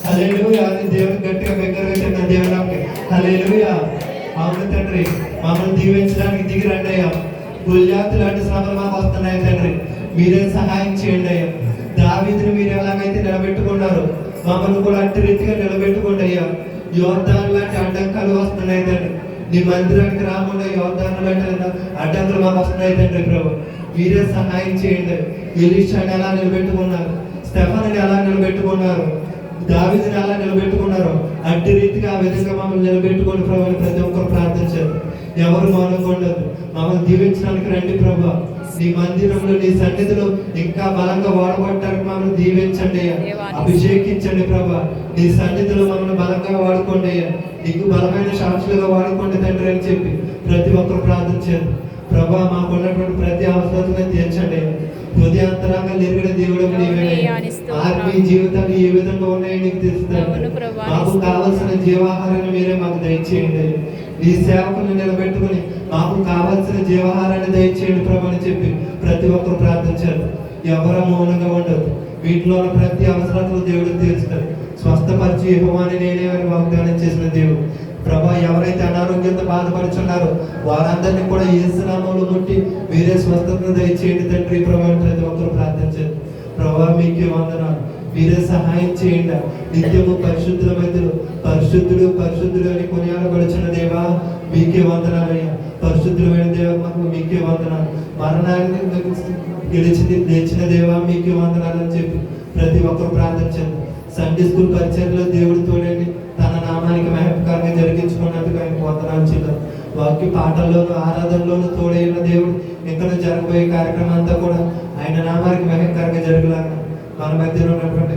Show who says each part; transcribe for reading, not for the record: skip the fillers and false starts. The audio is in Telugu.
Speaker 1: హల్లెలూయా అని దేవుని గట్టిగా బిగ్గరగా దేవుని హల్లెలూయా. అవును తండ్రి, మమ్మల్ని దీవించడానికి దిగి రండి అయ్యా. గుళ్యాతు లాంటి శ్రమలు మాకు వస్తున్నాయి తండ్రి, మీరే సహాయం చేయండి అయ్యా. దావీదుని మీరు ఎలాగైతే నిలబెట్టుకున్నారు మమ్మల్ని కూడా అట్టి రీతిగా నిలబెట్టుకోండి అయ్యా. యోర్దాను లాంటి అడ్డంకాలు వస్తున్నాయి తండ్రి, నీ మందిరానికి రాకుండా యోర్దాను లాంటి అడ్డంకులు మాకు వస్తున్నాయి తండ్రి. ప్రభు మీరే సహాయం చేయండి. ఎలీషాని ఎలా నిలబెట్టుకున్నారు, స్టెఫానుని ఎలా నిలబెట్టుకున్నారు, దావీదుని ఎలా నిలబెట్టుకున్నారు, అట్టి రీతిగా ఆ విధంగా మమ్మల్ని నిలబెట్టుకోండి ప్రభు అని ప్రతి ఒక్కరు ప్రార్థించారు. ఎవరు మౌనంగా ఉండదు. మమ్మల్ని దీవించడానికి రండి ప్రభు. నీ మందిరంలో నీ సన్నిధిలో ఇంకా బలంగా వాడబడటానికి మమ్మల్ని దీవించండి అయ్యా, అభిషేకించండి ప్రభు. నీ సన్నిధిలో మమ్మల్ని బలంగా వాడుకోండి అయ్యా, నీకు బలమైన సాక్షులుగా వాడుకోండి తండ్రి అని చెప్పి ప్రతి ఒక్కరు ప్రార్థించారు ప్రభా. మాకున్నటువంటి ప్రతి అవసరాలను తీర్చండి. హృదయాంతరంగా ఎరిగిన దేవుడు నీవే. ఆత్మీయ జీవితాలు ఏ విధంగా ఉన్నాయో నీకు తెలుస్తాను. మాకు కావలసిన జీవాహారాన్ని మీరే మాకు దయచేయండి. నీ సేవకులను నిలబెట్టుకుని మాకు కావాల్సిన జీవాహారాన్ని దయచేయండి ప్రభు అని చెప్పి ప్రతి ఒక్కరు ప్రార్థించారు. ఎవరు మౌనంగా ఉండదు. వీటిలో ఉన్న ప్రతి అవసరాలను దేవుడు తీరుస్తాడు. స్వస్థపరిచి యెహోవాని నేనే అని వాగ్దానం చేసిన దేవుడు. ప్రభా, ఎవరైతే అనారోగ్యంతో బాధపడుచున్నారో వారందరినీ కూడా యేసు నామములో ముట్టి మీరే స్వస్థతను దయచేయండి తండ్రి ప్రభు అని ప్రతి ఒక్కరు ప్రార్థించారు. ప్రభా, మీకే వందనాలు. మీరే సహాయం చేయండి. నిత్యము పరిశుద్ధుల మధ్యలో పరిశుద్ధుడు పరిశుద్ధుడు అని కొనియాడబడుచున్న దేవా మీకే వందనాలయ్యా. పరిశుద్ధులమైన దేవ మాకు మీకే వందనాలు. మరణాన్ని లేచిన దేవా మీకే వందనాలు అని చెప్పి ప్రతి ఒక్కరు ప్రార్థించండి. సండే స్కూల్ పరిచయంలో దేవుడు తోడండి తన నామానికి మహత్కారంగా జరిగించుకున్నందుకు ఆయనకు వందనాలు చెల్లారు. వాక్య పాటల్లోనూ ఆరాధనలోనూ తోడైన దేవుడు ఇక్కడ జరగబోయే కార్యక్రమం అంతా కూడా ఆయన నామానికి మహత్కారంగా జరగలాగా మన మధ్యలో ఉన్నటువంటి